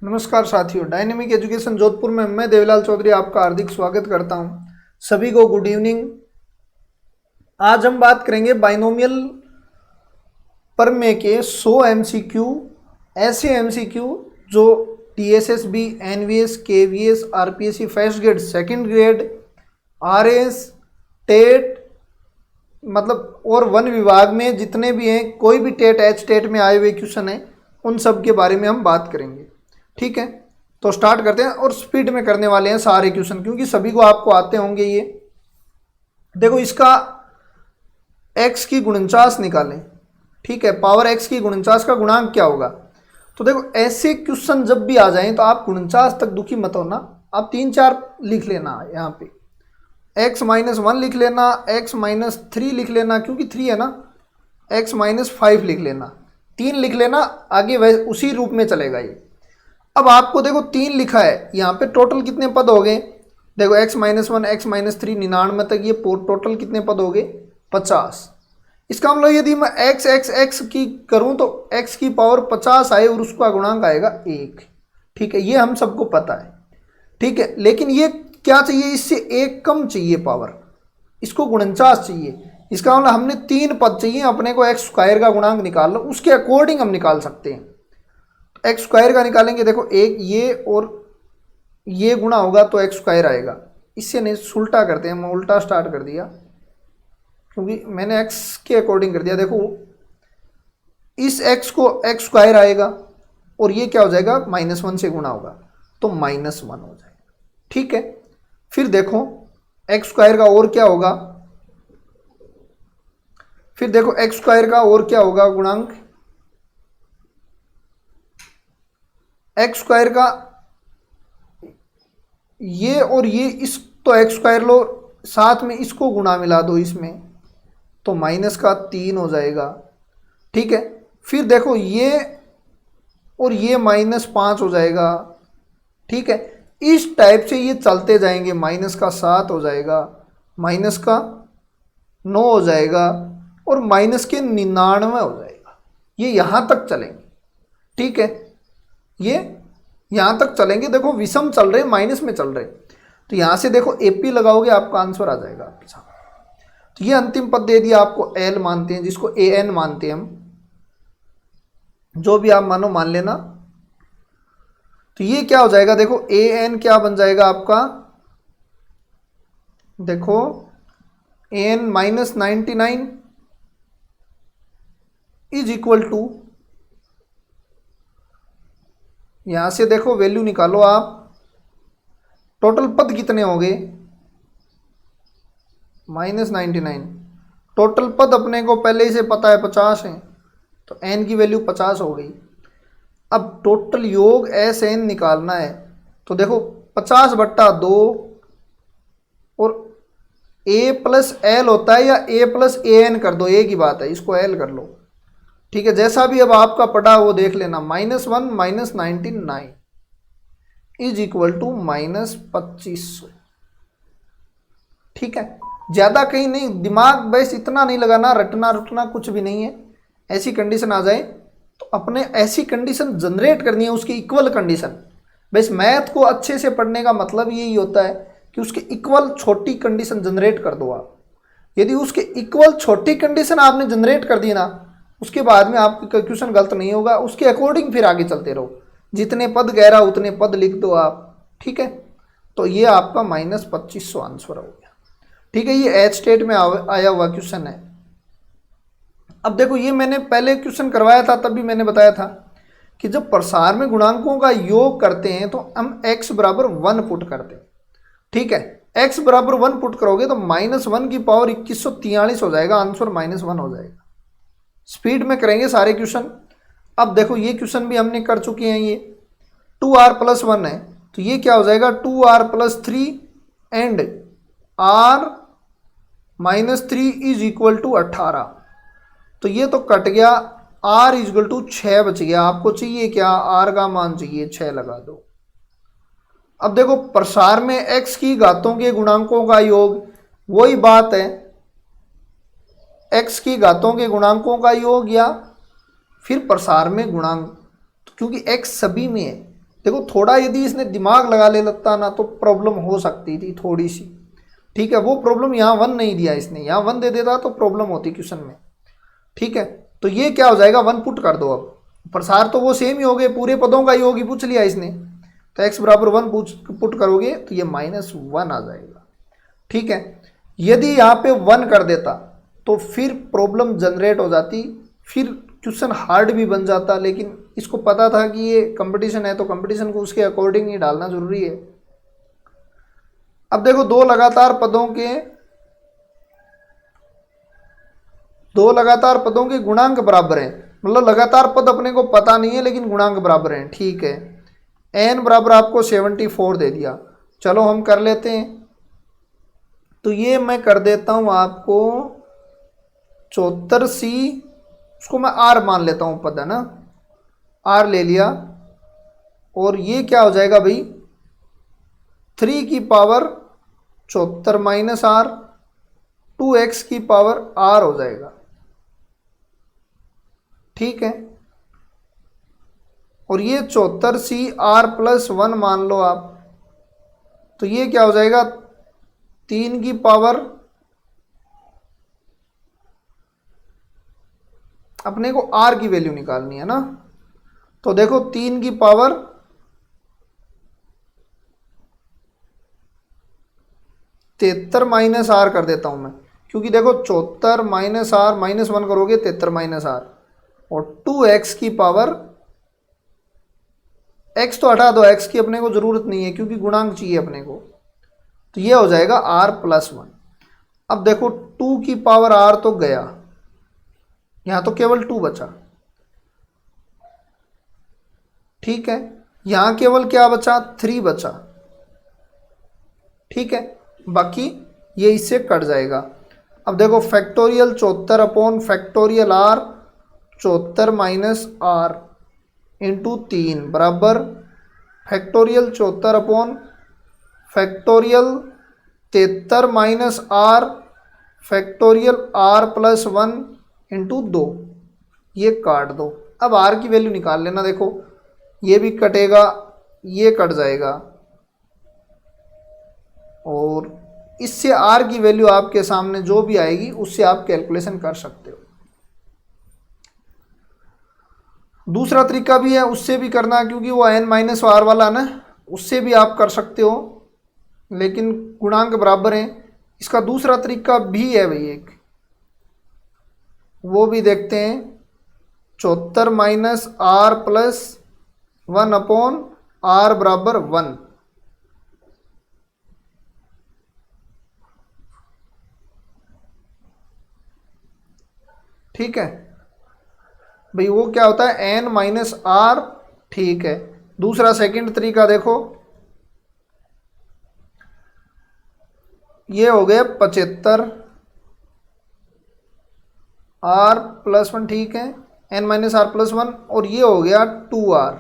नमस्कार साथियों, dynamic education Jodhpur में मैं देवीलाल चौधरी आपका हार्दिक स्वागत करता हूं। सभी को गुड इवनिंग। आज हम बात करेंगे बाइनोमियल प्रमेय के 100 एमसीक्यू, ऐसे एमसीक्यू जो TSSB, NVS, KVS, RPSC first grade, second grade, RS, TET मतलब और वन विभाग में जितने भी हैं, कोई भी टेट एच टेट में आए हुए क्वेश्चन हैं, उन सब के बारे में हम बात करेंगे। ठीक है, तो स्टार्ट करते हैं और स्पीड में करने वाले हैं सारे क्वेश्चन, क्योंकि सभी को आपको आते होंगे। ये देखो, इसका x की गुणनचास निकालें। ठीक है, पावर x की गुणनचास का गुणांक क्या होगा। तो देखो, ऐसे क्वेश्चन जब भी आ जाएं तो आप गुणनचास तक दुखी मत होना, आप 3-4 लिख लेना। यहाँ पे x-1 लिख लेना, x-3 लिख लेना, क्योंकि 3 है ना, x-5 लिख लेना, 3 लिख लेना, आगे वैसे उसी रूप में चलेगा ये। अब आपको देखो 3 लिखा है, यहाँ पे टोटल कितने पद हो गए। देखो x-1, x-3 99 तक, ये टोटल कितने पद हो गए 50। इसका मतलब यदि मैं x की करूँ तो x की पावर 50 आए और उसका गुणांक आएगा 1। ठीक है, ये हम सबको पता है। ठीक है, लेकिन ये क्या चाहिए, इससे 1 कम चाहिए पावर, इसको गुणनचास चाहिए। इसका मतलब हमने 3 पद चाहिए अपने को, एक्स स्क्वायर का गुणांक निकाल लो, उसके अकॉर्डिंग हम निकाल सकते हैं। एक्स स्क्वायर का निकालेंगे, देखो एक ये और ये गुणा होगा तो एक्स स्क्वायर आएगा। इससे नहीं, उल्टा करते हैं, मैं उल्टा स्टार्ट कर दिया क्योंकि मैंने एक्स के अकॉर्डिंग कर दिया। देखो, इस एक्स को एक्स स्क्वायर आएगा और ये क्या हो जाएगा, -1 से गुणा होगा तो -1 हो जाएगा। ठीक है, फिर देखो एक्स स्क्वायर का और क्या होगा, फिर देखो एक्स स्क्वायर का और क्या होगा गुणांक, एक्स स्क्वायर का ये और ये, इस तो एक्स स्क्वायर लो, साथ में इसको गुणा मिला दो इसमें, तो -3 हो जाएगा। ठीक है, फिर देखो ये और ये -5 हो जाएगा। ठीक है, इस टाइप से ये चलते जाएंगे, -7 हो जाएगा, -9 हो जाएगा और -99 हो जाएगा। ये यहाँ तक चलेंगे। ठीक है, ये यहाँ तक चलेंगे। देखो विषम चल रहे, माइनस में चल रहे, तो यहाँ से देखो एपी लगाओगे, आपका आंसर आ जाएगा आपके सामने। तो ये अंतिम पद दे दिया आपको, एल मानते हैं, जिसको ए एन मानते हैं हम, जो भी आप मानो मान लेना। तो ये क्या हो जाएगा, देखो ए एन क्या बन जाएगा आपका, देखो एन -99 इज इक्वल टू, यहां से देखो वैल्यू निकालो आप, टोटल पद कितने हो गए -99, टोटल पद अपने को पहले ही से पता है 50 है, तो n की वैल्यू 50 हो गई। अब टोटल योग एस एन निकालना है, तो देखो 50/2 और a + l होता है, या a + an कर दो, एक ही बात है, इसको l कर लो। ठीक है, जैसा भी अब आपका पढ़ा वो देख लेना। -1 -99 इज इक्वल टू -2500। ठीक है, ज़्यादा कहीं नहीं, दिमाग बस इतना नहीं लगाना, रटना कुछ भी नहीं है। ऐसी कंडीशन आ जाए तो अपने ऐसी कंडीशन जनरेट करनी है, उसकी इक्वल कंडीशन। बस मैथ को अच्छे से पढ़ने का मतलब यही होता है कि उसके इक्वल छोटी कंडीशन जनरेट कर दो आप। यदि उसके इक्वल छोटी कंडीशन आपने जनरेट कर दी ना, उसके बाद में आपका क्वेश्चन गलत नहीं होगा, उसके अकॉर्डिंग फिर आगे चलते रहो। जितने पद गहरा उतने पद लिख दो आप। ठीक है, तो ये आपका -2500 आंसर हो गया। ठीक है, ये एच स्टेट में आया हुआ क्वेश्चन है। अब देखो, ये मैंने पहले क्वेश्चन करवाया था, तब भी मैंने बताया था कि जब प्रसार में गुणांकों का योग करते हैं तो हम x = 1 पुट करते हैं। ठीक है, x = 1 पुट करोगे तो -1 की पावर 2143 हो जाएगा, आंसर -1 हो जाएगा। स्पीड में करेंगे सारे क्वेश्चन। अब देखो, ये क्वेश्चन भी हमने कर चुके हैं। ये 2r + 1 है, तो ये क्या हो जाएगा, 2r + 3 and r -3 is equal to 18। तो ये तो कट गया, r इक्वल टू 6 बच गया। आपको चाहिए क्या, r का मान चाहिए, 6 लगा दो। अब देखो, प्रसार में x की घातों के गुणांकों का योग, वही बात है, x की घातों के गुणांकों का योग या फिर प्रसार में गुणांक, क्योंकि x सभी में है, देखो थोड़ा यदि इसने दिमाग लगा ले लगता ना तो प्रॉब्लम हो सकती थी थोड़ी सी, ठीक है। वो प्रॉब्लम यहाँ 1 नहीं दिया इसने, यहाँ 1 दे देता तो प्रॉब्लम होती क्वेश्चन में, ठीक है। तो ये क्या हो जाएगा, 1 पुट कर दो। अब प्रसार तो वो सेम ही हो गए, पूरे पदों का ही होगी, पूछ लिया इसने, तो x बराबर 1 पुट करोगे तो ये -1 आ जाएगा, ठीक है। यदि यहाँ पे 1 कर देता तो फिर प्रॉब्लम जनरेट हो जाती, फिर क्वेश्चन हार्ड भी बन जाता, लेकिन इसको पता था कि ये कंपटीशन है तो कंपटीशन को उसके अकॉर्डिंग ही डालना जरूरी है। अब देखो दो लगातार पदों के गुणांक बराबर हैं, मतलब लगातार पद अपने को पता नहीं है लेकिन गुणांक बराबर हैं, ठीक है। n बराबर आपको 74 दे दिया, चलो हम कर लेते हैं। तो ये मैं कर देता हूं आपको 74c, उसको मैं r मान लेता हूं, पद है ना, r ले लिया। और ये क्या हो जाएगा भाई, 3 की पावर 74 माइनस r, 2x की पावर r हो जाएगा, ठीक है। और ये 74c r+1 मान लो आप, तो ये क्या हो जाएगा, 3 की पावर, अपने को r की वैल्यू निकालनी है ना, तो देखो 3 की पावर 73 माइनस r कर देता हूं मैं, क्योंकि देखो 74 माइनस r -1 करोगे 73 माइनस r, और 2x की पावर, x तो हटा दो, x की अपने को जरूरत नहीं है क्योंकि गुणांक चाहिए अपने को, तो ये हो जाएगा r+1। अब देखो 2 की पावर r तो गया, यहां तो केवल 2 बचा, ठीक है। यहां केवल क्या बचा, 3 बचा, ठीक है। बाकी ये इससे कट जाएगा। अब देखो factorial 74 upon factorial r, 74 minus r into 3 बराबर factorial 74 upon factorial 73 minus r factorial r+1 into 2, ये काट दो। अब r की वैल्यू निकाल लेना, देखो ये भी कटेगा, ये कट जाएगा, और इससे r की वैल्यू आपके सामने जो भी आएगी उससे आप कैलकुलेशन कर सकते हो। दूसरा तरीका भी है, उससे भी करना है, क्योंकि वो n-r वाला ना, उससे भी आप कर सकते हो, लेकिन गुणांक बराबर हैं। इसका दूसरा तरीका भी है भाई एक, वो भी देखते हैं। 74 माइनस r+1 अपॉन r बराबर 1, ठीक है भाई। वो क्या होता है, n-r, ठीक है। दूसरा सेकंड तरीका देखो, ये हो गया 75 r+1, ठीक है, n-r+1, और ये हो गया 2r,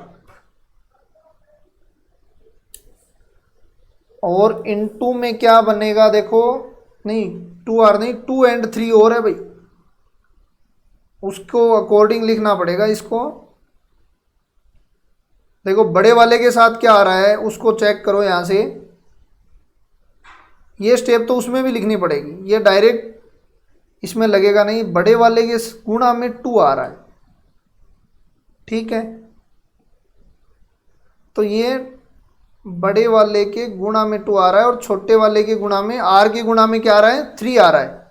और इनटू में क्या बनेगा देखो, नहीं 2r नहीं, 2 and 3 और है भाई, उसको अकॉर्डिंग लिखना पड़ेगा इसको। देखो बड़े वाले के साथ क्या आ रहा है उसको चेक करो, यहां से ये स्टेप तो उसमें भी लिखनी पड़ेगी, ये डायरेक्ट इसमें लगेगा नहीं, बड़े वाले के गुणा में 2 आ रहा है, ठीक है। तो ये बड़े वाले के गुणा में 2 आ रहा है, और छोटे वाले के गुणा में, r के गुणा में क्या आ रहा है, 3 आ रहा है।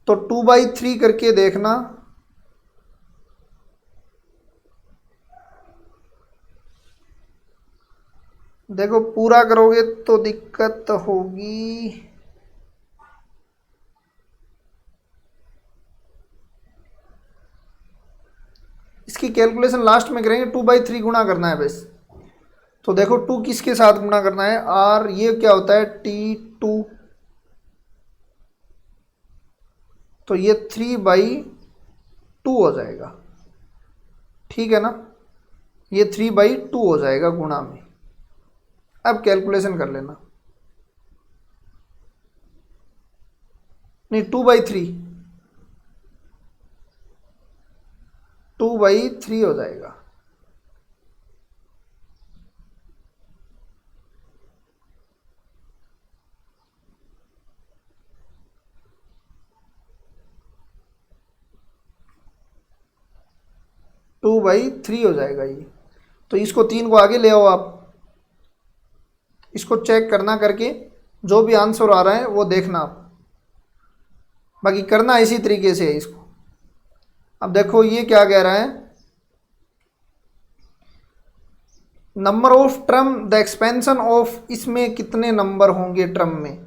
तो 2/3 करके देखना, देखो पूरा करोगे तो दिक्कत होगी। इसकी कैलकुलेशन लास्ट में करेंगे, 2/3 गुणा करना है बस। तो देखो 2 किसके साथ गुणा करना है, r, ये क्या होता है t2, तो ये 3/2 हो जाएगा, ठीक है ना, ये 3/2 हो जाएगा गुणा में। अब कैलकुलेशन कर लेना, नहीं 2/3 हो जाएगा, 2/3 हो जाएगा ये। तो इसको 3 को आगे ले आओ आप, इसको चेक करना करके जो भी आंसर आ रहा है वो देखना आप, बाकी करना इसी तरीके से है इसको। अब देखो ये क्या कह रहा है, number of term the expansion of, इसमें कितने नंबर होंगे टर्म में।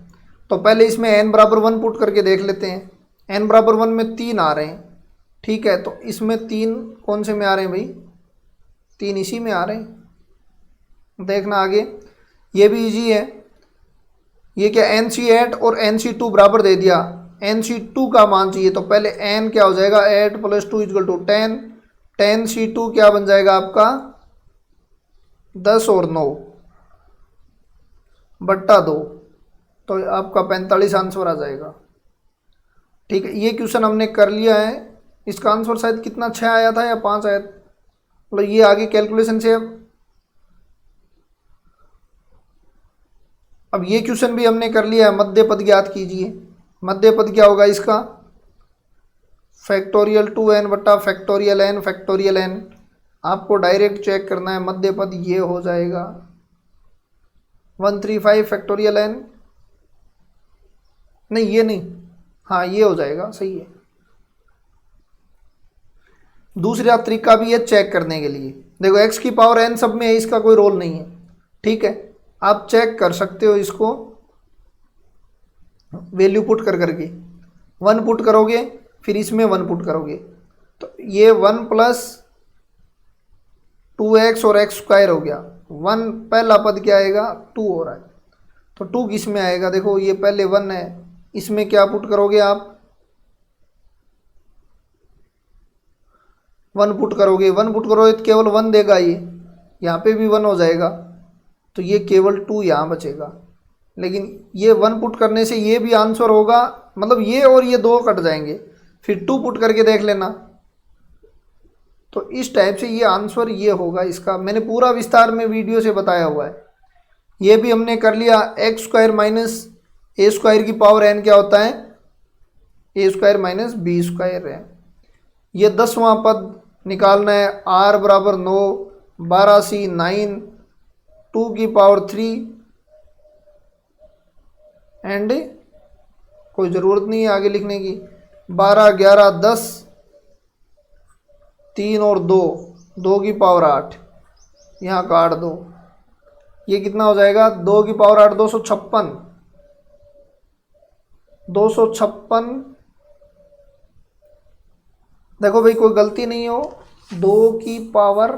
तो पहले इसमें n बराबर 1 पुट करके देख लेते हैं। n बराबर 1 में 3 आ रहे हैं, ठीक है। तो इसमें 3 कौन से में आ रहे हैं भाई, 3 इसी में आ रहे हैं। देखना आगे, ये भी इजी है। ये क्या NC8 और NC2 बराबर दे दिया, NC2 का मान चाहिए। तो पहले n क्या हो जाएगा, 8 + 2 = 10, 10C2 क्या बन जाएगा आपका 10 और 9 बट्टा 2, तो आपका 45 आंसर आ जाएगा। ठीक है, ये क्वेश्चन हमने कर लिया है। इसका आंसर शायद कितना 6 आया था या 5 आया, मतलब ये आगे कैलकुलेशन से। अब ये क्वेश्चन भी हमने कर लिया है, मध्य पद ज्ञात कीजिए। मध्य पद क्या होगा इसका, फैक्टोरियल 2n बट्टा फैक्टोरियल n फैक्टोरियल n। आपको डायरेक्ट चेक करना है, मध्य पद ये हो जाएगा 135 फैक्टोरियल n, नहीं ये नहीं, हाँ ये हो जाएगा, सही है। दूसरा तरीका भी है चेक करने के लिए, देखो x की पावर n सब में है, इसका कोई रोल नहीं है, ठीक है। आप चेक कर सकते हो इसको, वैल्यू पुट कर करके 1 पुट करोगे, फिर इसमें 1 पुट करोगे, तो ये 1 + 2x और x² हो गया। 1 पहला पद क्या आएगा, 2 हो रहा है, तो 2 किस में आएगा, देखो ये पहले 1 है, इसमें क्या पुट करोगे आप, 1 पुट करोगे। 1 पुट करोगे तो केवल 1 देगा, ये यहाँ पे भी 1 हो जाएगा, तो ये केवल 2 यहाँ बचेगा। लेकिन ये 1 पुट करने से ये भी आंसर होगा, मतलब ये और ये 2 कट जाएंगे, फिर 2 पुट करके देख लेना। तो इस टाइप से ये आंसर ये होगा इसका, मैंने पूरा विस्तार में वीडियो से बताया हुआ है। ये भी हमने कर लिया, x² - a² की पावर n क्या होता है, a² - b² है। ये 10वां पद निकालना है, r बराबर 9, 12c 9, 2 की पावर 3 एंड कोई ज़रूरत नहीं है आगे लिखने की, 12 11 10, 3 और 2, 2 की पावर 8, यहाँ काट दो, ये कितना हो जाएगा, 2 की पावर 8 256, 256। देखो भाई कोई गलती नहीं हो, 2 की पावर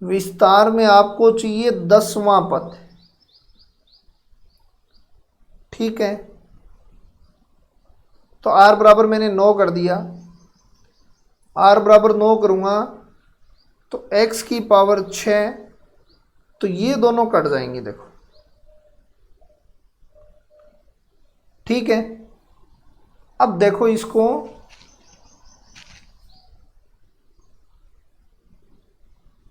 विस्तार में आपको चाहिए 10वां पद, ठीक है। तो r बराबर मैंने 9 कर दिया, r बराबर 9 करूँगा तो x की पावर 6, तो ये दोनों कट जाएंगे, देखो ठीक है। अब देखो इसको,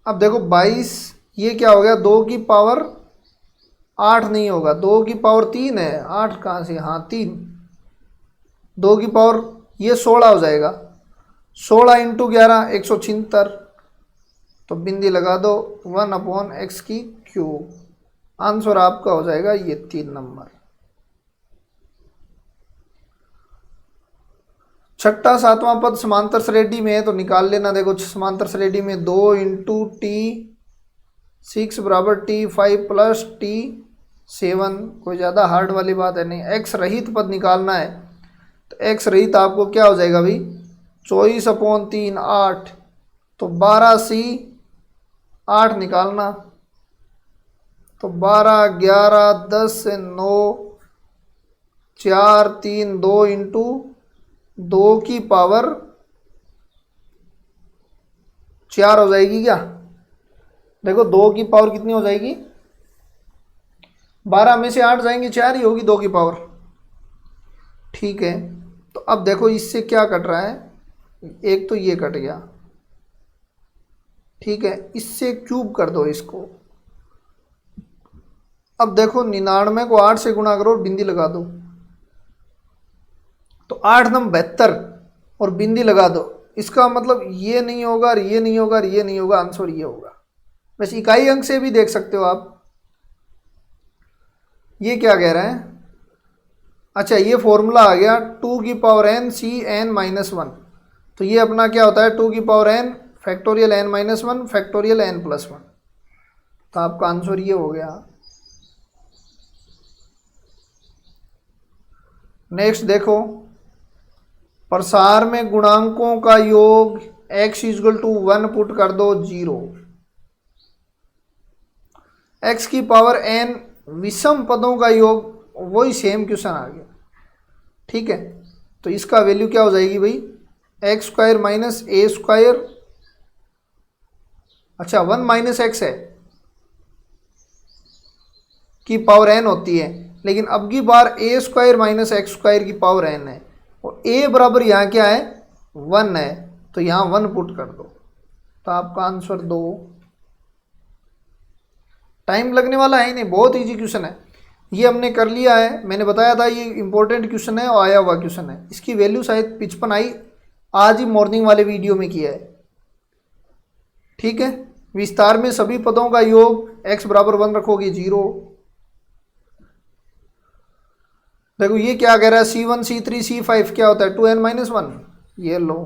अब देखो 22, ये क्या हो गया, 2 की पावर 8 नहीं होगा, 2 की पावर 3 है, 8 कहाँ से, हाँ 3, 2 की पावर ये 16 हो जाएगा, 16 × 11 176, तो बिंदी लगा दो 1/x³। आंसर आपका हो जाएगा ये 3 नंबर। छठा 7वां पद समांतर श्रेणी में है, तो निकाल लेना। देखो समांतर श्रेणी में 2 × t6 = t5 + t7, कोई ज़्यादा हार्ड वाली बात है नहीं। x रहित पद निकालना है, तो x रहित आपको क्या हो जाएगा भाई, 24/3 8, तो 12c 8 निकालना, तो 12 11 10 9 4 3 2 × 2 की पावर 4 हो जाएगी क्या, देखो 2 की पावर कितनी हो जाएगी, 12 में से 8 जाएंगे, 4 ही होगी 2 की पावर, ठीक है। तो अब देखो इससे क्या कट रहा है, एक तो ये कट गया, ठीक है, इससे क्यूब कर दो इसको। अब देखो 99 को 8 से गुणा करो, बिंदी लगा दो, तो 8 × 9 72, और बिंदी लगा दो, इसका मतलब ये नहीं होगा और ये नहीं होगा और ये नहीं होगा, आंसर ये होगा। बस इकाई अंक से भी देख सकते हो आप। ये क्या कह रहे हैं, अच्छा ये फॉर्मूला आ गया 2n Cn-1। तो ये अपना क्या होता है 2n factorial n-1 factorial n+1। तो आपका आंसर ये हो गया। नेक्स्ट देखो, प्रसार में गुणांकों का योग x = 1 पुट कर दो 0, x की पावर n विषम पदों का योग, वही सेम क्वेश्चन आ गया। ठीक है, तो इसका वैल्यू क्या हो जाएगी भाई, x² - a², अच्छा 1 - x है की पावर n होती है, लेकिन अब की बार a² - x² की पावर n है, और a बराबर यहाँ क्या है 1 है, तो यहाँ 1 पुट कर दो। तो आपका आंसर 2। टाइम लगने वाला है नहीं, बहुत इजी क्वेश्चन है, ये हमने कर लिया है। मैंने बताया था ये इंपॉर्टेंट क्वेश्चन है और आया हुआ क्वेश्चन है। इसकी वैल्यू शायद 55 आई, आज ही मॉर्निंग वाले वीडियो में किया है। ठीक है, विस्तार में सभी पदों का योग x = 1 रखोगे 0। देखो ये क्या कह रहा है, C1 C3 C5 क्या होता है 2n-1, ये लो।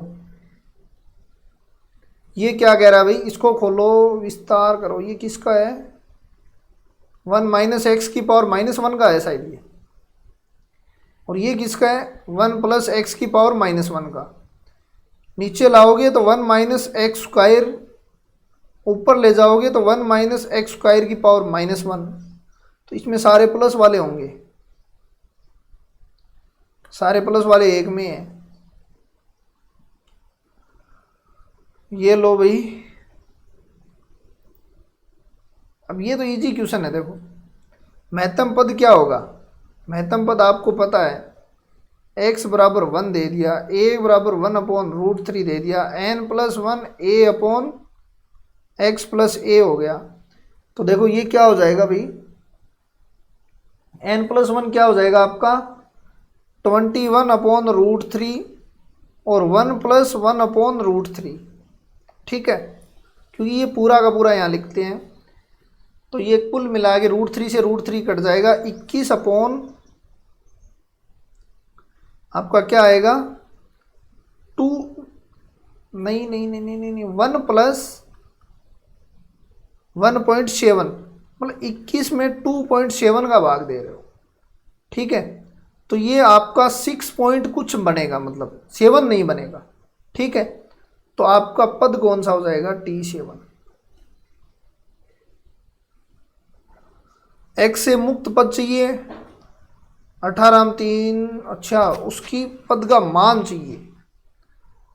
ये क्या कह रहा है भाई, इसको खोलो विस्तार करो, ये किसका है 1 - x की पावर -1 का है शायद ये, और ये किसका है 1 + x की पावर -1 का। नीचे लाओगे तो 1 - x², ऊपर ले जाओगे तो 1 - x² की पावर -1। तो इसमें सारे प्लस वाले होंगे, सारे प्लस वाले एक में है। ये लो भाई, अब ये तो इजी क्वेश्चन है। देखो महत्तम पद क्या होगा, महत्तम पद आपको पता है, x = 1 दे दिया, a = 1/√3 दे दिया, n+1 a/x + a हो गया। तो देखो ये क्या हो जाएगा भाई, n+1 क्या हो जाएगा आपका 21/√3 और 1 + 1/√3। ठीक है, क्योंकि ये पूरा का पूरा यहाँ लिखते हैं, तो ये कुल मिला के √3 से √3 कट जाएगा, 21 अपॉन आपका क्या आएगा 2, नहीं नहीं नहीं नहीं नहीं 1 + 1.7, मतलब 21 में 2.7 का भाग दे रहे हो। ठीक है, तो ये आपका 6 पॉइंट कुछ बनेगा, मतलब 7 नहीं बनेगा। ठीक है, तो आपका पद कौन सा हो जाएगा T7। x से मुक्त पद चाहिए 18/3, अच्छा उसकी पद का मान चाहिए।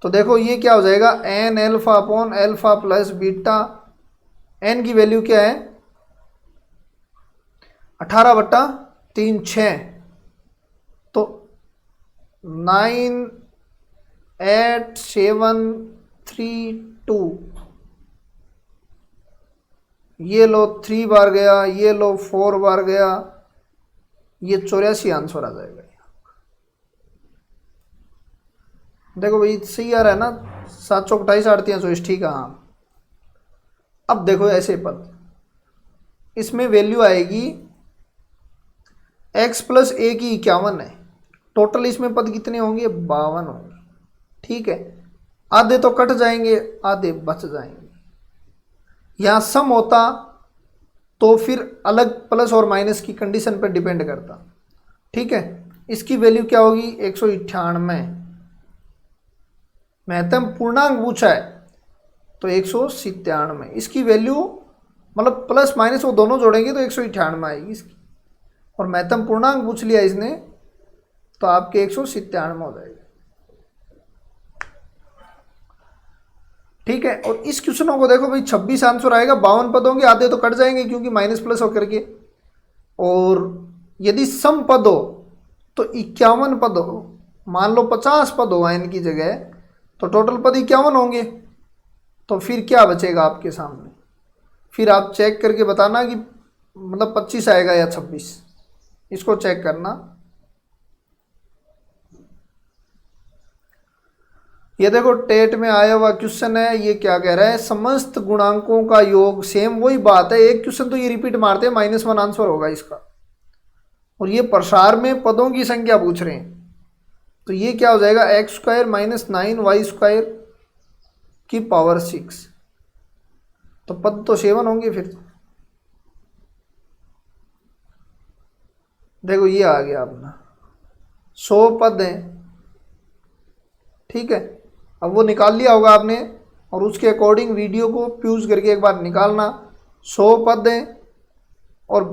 तो देखो ये क्या हो जाएगा n(α/α + β), n की वैल्यू क्या है 18/3 6, तो 9 8 7 3 2, ये लो 3 बार गया, ये लो 4 बार गया, ये 84 आंसर आ जाएगा। देखो भाई सही आ रहा है ना, 7 चौक 28 8 24, ठीक है हाँ। अब देखो ऐसे पद, इसमें वैल्यू आएगी x + a की 51 है, टोटल इसमें पद कितने होंगे 52 होंगे। ठीक है, आधे तो कट जाएंगे, आधे बच जाएंगे। यहाँ सम होता तो फिर अलग प्लस और माइनस की कंडीशन पर डिपेंड करता। ठीक है, इसकी वैल्यू क्या होगी 198, महत्तम पूर्णांक पूछा है तो 197, इसकी वैल्यू मतलब प्लस माइनस वो दोनों जोड़ेंगे तो 198 आएगी इसकी, और महत्तम पूर्णांक पूछ लिया इसने तो आपके 197 हो जाएगा। ठीक है, और इस क्वेश्चनों को देखो भाई 26 आंसर आएगा, 52 पद होंगे, आधे तो कट जाएंगे क्योंकि माइनस प्लस होकर के, और यदि सम पद हो तो 51 पद हो, मान लो 50 पद हो n की जगह, तो टोटल पद 51 होंगे, तो फिर क्या बचेगा आपके सामने, फिर आप चेक करके बताना कि मतलब 25 आएगा या 26, इसको चेक करना। ये देखो टेट में आया हुआ क्वेश्चन है, ये क्या कह रहा है, समस्त गुणांकों का योग। सेम वही बात है, एक क्वेश्चन तो ये रिपीट मारते हैं, -1 आंसर होगा इसका। और ये प्रसार में पदों की संख्या पूछ रहे हैं, तो ये क्या हो जाएगा, x² - 9y² की पावर 6। तो पद तो 7 होंगे फिर। देखो ये आ गया अपना 100 पद हैं, ठीक है। अब वो निकाल लिया होगा आपने, और उसके अकॉर्डिंग वीडियो को प्यूज करके एक बार निकालना। 100 पद हैं और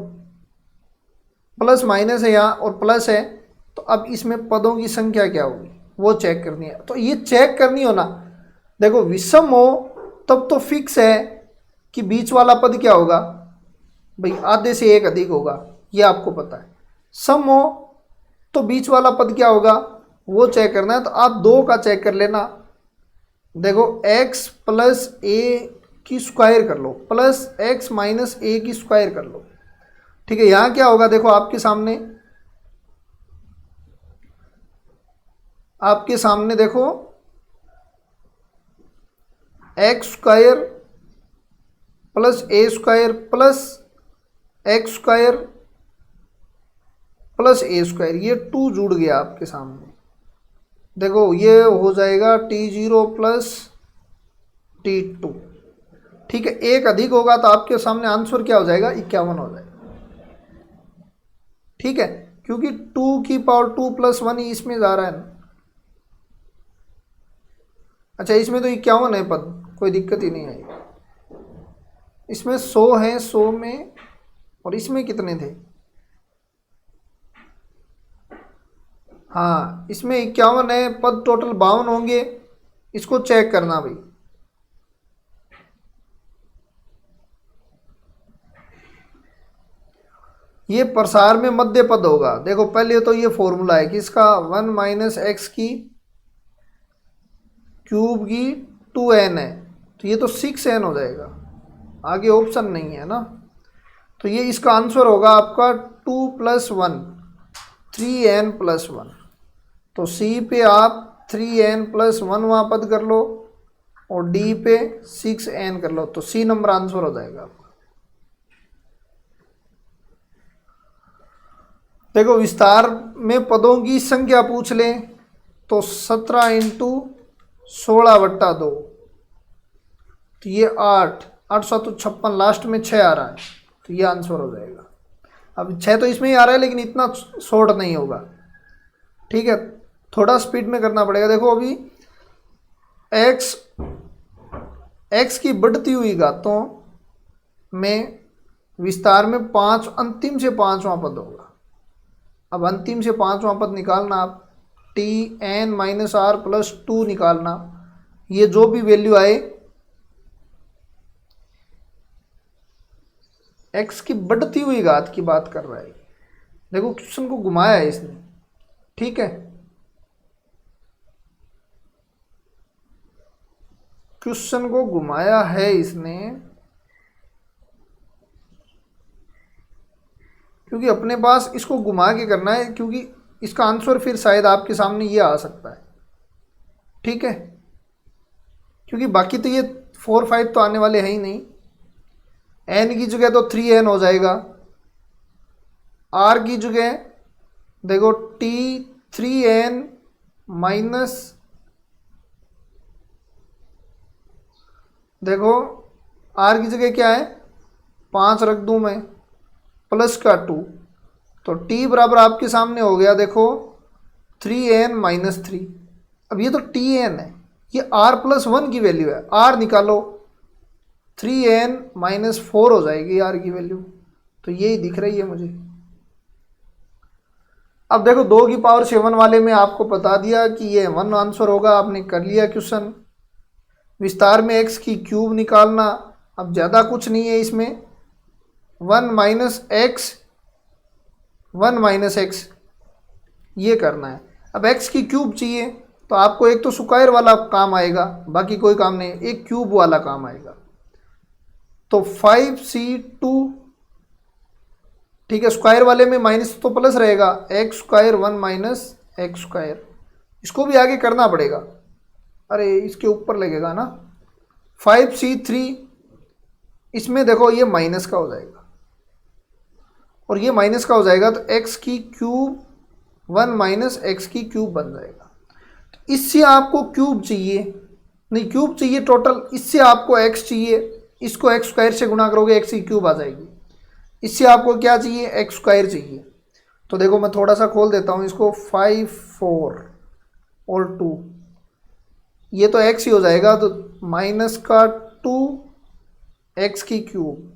प्लस माइनस है यहाँ और प्लस है, तो अब इसमें पदों की संख्या क्या होगी वो चेक करनी है। तो ये चेक करनी हो ना, देखो विषम हो तब तो फिक्स है कि बीच वाला पद क्या होगा भाई, आधे से एक अधिक होगा, ये आपको पता है। सम हो तो बीच वाला पद क्या होगा वो चेक करना है। तो आप 2 का चेक कर लेना। देखो x + a² कर लो, प्लस x - a² कर लो, ठीक है। यहाँ क्या होगा, देखो आपके सामने देखो x² + a² plus x² + a², ये 2 जुड़ गया आपके सामने। देखो ये हो जाएगा t0 + t2, ठीक है। एक अधिक होगा तो आपके सामने आंसर क्या हो जाएगा, 51 हो जाएगा, ठीक है, क्योंकि 2 की पावर 2 + 1 ही इसमें जा रहा है ना। अच्छा इसमें तो 51 है पद, कोई दिक्कत ही नहीं आई। इसमें 100 है, 100 में, और इसमें कितने थे, हाँ इसमें 51 है, पद टोटल 52 होंगे। इसको चेक करना भाई। ये प्रसार में मध्य पद होगा। देखो पहले तो ये फॉर्मूला है कि इसका 1 - x की क्यूब की 2n है, तो ये तो 6n हो जाएगा, आगे ऑप्शन नहीं है ना। तो ये इसका आंसर होगा आपका 2 + 1 3n + 1। तो C पे आप 3n + 1 वहाँ पद कर लो और D पे 6n कर लो, तो C नंबर आंसर हो जाएगा आपका। देखो विस्तार में पदों की संख्या पूछ लें तो 17 × 16/2, तो ये 8 8 7 56, लास्ट में 6 आ रहा है, तो ये आंसर हो जाएगा। अब 6 तो इसमें ही आ रहा है लेकिन इतना शॉर्ट नहीं होगा, ठीक है, थोड़ा स्पीड में करना पड़ेगा। देखो अभी x की बढ़ती हुई घातों में विस्तार में 5 अंतिम से 5वां पद होगा। अब अंतिम से 5वां पद निकालना आप, tn - r + 2 निकालना। ये जो भी वैल्यू आए, x की बढ़ती हुई घात की बात कर रहा है। देखो क्वेश्चन को घुमाया है इसने, ठीक है, क्वेश्चन को घुमाया है इसने, क्योंकि अपने पास इसको घुमा के करना है, क्योंकि इसका आंसर फिर शायद आपके सामने ये आ सकता है, ठीक है, क्योंकि बाकी तो ये 4 5 तो आने वाले हैं ही नहीं। n की जगह तो 3n हो जाएगा, r की जगह देखो t3n माइनस, देखो r की जगह क्या है 5 रख दूं मैं, प्लस का 2, तो t बराबर आपके सामने हो गया देखो 3n - 3। अब ये तो tn है, ये r + 1 की वैल्यू है, r निकालो 3n - 4 हो जाएगी r की वैल्यू, तो यही दिख रही है मुझे। अब देखो 2 की पावर 7 वाले में आपको बता दिया कि ये 1 आंसर होगा, आपने कर लिया क्वेश्चन। विस्तार में x की क्यूब निकालना, अब ज़्यादा कुछ नहीं है इसमें, 1 - x ये करना है। अब x की क्यूब चाहिए तो आपको एक तो स्क्वायर वाला काम आएगा, बाकी कोई काम नहीं, एक क्यूब वाला काम आएगा। तो 5c2, ठीक है, स्क्वायर वाले में माइनस तो प्लस रहेगा, x² 1 - x², इसको भी आगे करना पड़ेगा। अरे इसके ऊपर लगेगा ना, 5c3, इसमें देखो ये माइनस का हो जाएगा और ये माइनस का हो जाएगा, तो एक्स की क्यूब 1 माइनस एक्स की क्यूब बन जाएगा। तो इससे आपको क्यूब चाहिए, नहीं क्यूब चाहिए टोटल, इससे आपको एक्स चाहिए, इसको एक्स स्क्वायर से गुणा करोगे एक्स की क्यूब आ जाएगी। इससे आपको क्या चाहिए, एक्स स्क्वायर चाहिए। तो देखो मैं थोड़ा सा खोल देता हूँ इसको, 5 4 और 2, ये तो एक्स ही हो जाएगा, तो माइनस का 2 एक्स की क्यूब।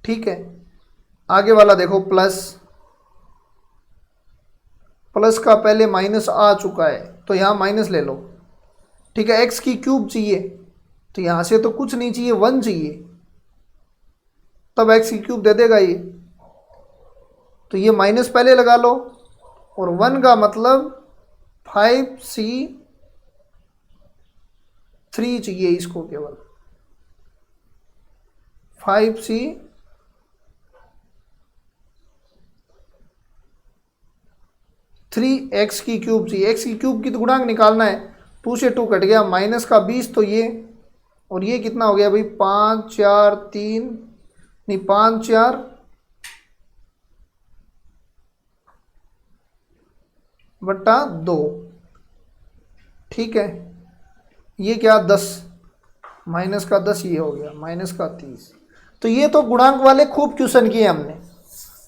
ठीक है, आगे वाला देखो प्लस, प्लस का पहले माइनस आ चुका है तो यहाँ माइनस ले लो। ठीक है, एक्स की क्यूब चाहिए, तो यहाँ से तो कुछ नहीं चाहिए, 1 चाहिए, तब एक्स की क्यूब दे देगा ये। तो ये माइनस पहले लगा लो, और 1 का मतलब 5c3 चाहिए इसको, केवल 5c3 एक्स की क्यूब चाहिए। एक्स की क्यूब की तो गुणांक निकालना है, 2 से 2 कट गया, माइनस का 20, तो ये और ये कितना हो गया भाई, 5 4 3, नहीं 5 4 बट्टा 2। ठीक है, ये क्या 10, माइनस का 10 ये हो गया, माइनस का 30। तो ये तो गुणांक वाले खूब क्वेश्चन किए हमने।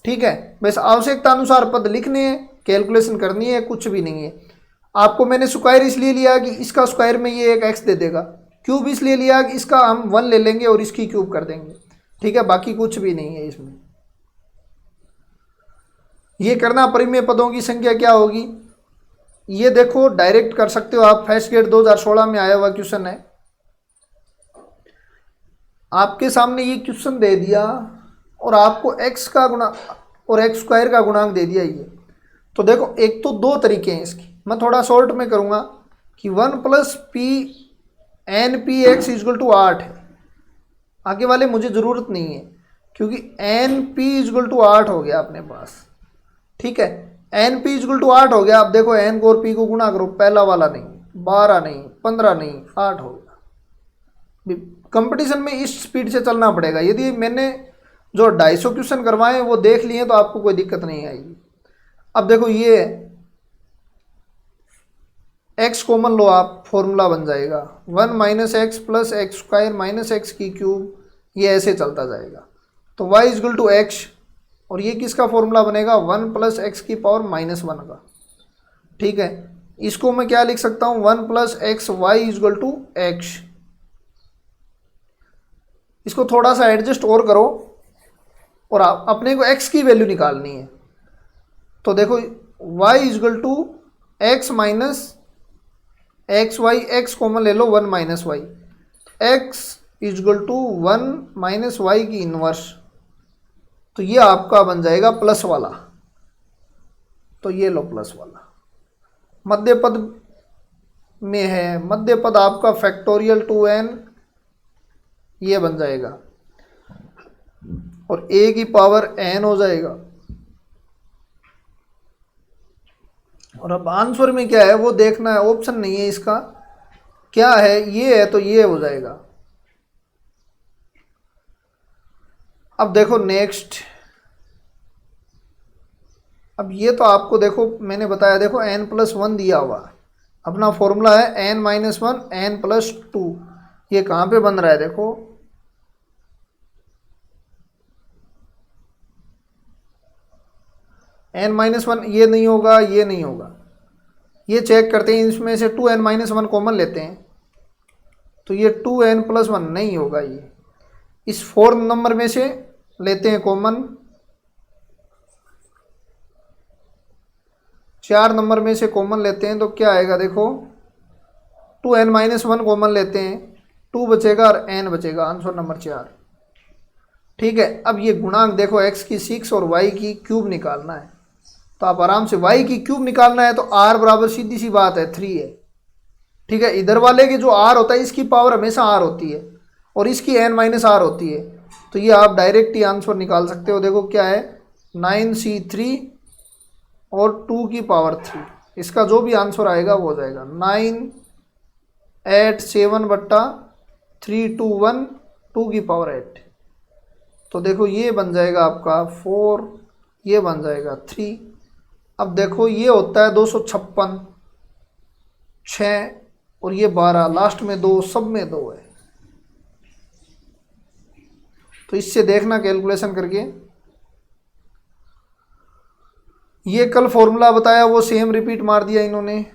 ठीक है, बस आवश्यकता अनुसार पद लिखने हैं, कैलकुलेशन करनी है, कुछ भी नहीं है। आपको मैंने स्क्वायर इसलिए लिया कि इसका स्क्वायर में ये एक एक्स दे देगा, क्यूब इसलिए लिया कि इसका हम 1 ले लेंगे और इसकी क्यूब कर देंगे। ठीक है, बाकी कुछ भी नहीं है इसमें। ये करना, परिमेय पदों की संख्या क्या होगी, ये देखो डायरेक्ट कर सकते हो आप, फर्स्ट ग्रेड 2016 में आया हुआ क्वेश्चन है। आपके सामने ये क्वेश्चन दे दिया और आपको एक्स का गुणा और एक्स स्क्वायर का गुणांक दे दिया ये। तो देखो एक तो 2 तरीके हैं इसकी, मैं थोड़ा शॉर्ट में करूँगा कि 1 plus p n p x is equal to 8 है। आगे वाले मुझे ज़रूरत नहीं है, क्योंकि एन पी इजगल टू 8 हो गया अपने पास। ठीक है, एन पी इजगल टू 8 हो गया। अब देखो एन को और पी को गुणा करो, पहला वाला नहीं, 12 नहीं, 15 नहीं, 8 हो गया। कंपटीशन में इस स्पीड से चलना पड़ेगा। यदि मैंने जो 250 क्वेश्चन करवाए वो देख लिए तो आपको कोई दिक्कत नहीं आएगी। अब देखो ये एक्स कॉमन लो आप, फॉर्मूला बन जाएगा 1 minus x plus x square minus x की क्यूब, ये ऐसे चलता जाएगा। तो y इजगल टू एक्स, और ये किसका फॉर्मूला बनेगा, 1 प्लस एक्स की पावर -1 का। ठीक है, इसको मैं क्या लिख सकता हूँ, 1 plus x y is equal to x. इसको थोड़ा सा एडजस्ट और करो, और आप अपने को x की वैल्यू निकालनी है। तो देखो y is equal to x minus x y, x common ले लो, 1 minus y, x is equal to 1 minus y की इनवर्स। तो ये आपका बन जाएगा प्लस वाला, तो ये लो प्लस वाला। मध्य पद में है, मध्य पद आपका फैक्टोरियल 2n, ये बन जाएगा, और a की पावर n हो जाएगा। और अब आंसर में क्या है वो देखना है, ऑप्शन नहीं है इसका, क्या है, ये है, तो ये हो जाएगा। अब देखो नेक्स्ट, अब ये तो आपको देखो मैंने बताया, देखो n+1 दिया हुआ, अपना फॉर्मूला है n-1 n+2। ये कहाँ पे बन रहा है, देखो n-1, ये नहीं होगा, ये नहीं होगा, ये चेक करते हैं, इसमें से 2n-1 कॉमन लेते हैं, तो ये 2n+1 नहीं होगा, ये इस 4 नंबर में से लेते हैं कॉमन, 4 नंबर में से कॉमन लेते हैं, तो क्या आएगा, देखो 2n-1 कॉमन लेते हैं, 2 बचेगा और n बचेगा, आंसर नंबर 4। ठीक है, अब ये गुणांक देखो x की 6 और y की क्यूब निकालना है, तो आप आराम से y की क्यूब निकालना है, तो r बराबर सीधी सी बात है 3 है। ठीक है, इधर वाले के जो r होता है इसकी पावर हमेशा r होती है और इसकी n-r होती है, तो ये आप डायरेक्ट ही आंसर निकाल सकते हो। देखो क्या है, 9c3 और 2 की पावर 3, इसका जो भी आंसर आएगा वो हो जाएगा 9 8/7/321 2^8। तो देखो ये बन जाएगा आपका 4, ये बन जाएगा 3। अब देखो ये होता है 256, 6 और ये 12, लास्ट में 2, सब में 2 है। तो इससे देखना कैलकुलेशन करके, ये कल फॉर्मूला बताया वो सेम रिपीट मार दिया इन्होंने,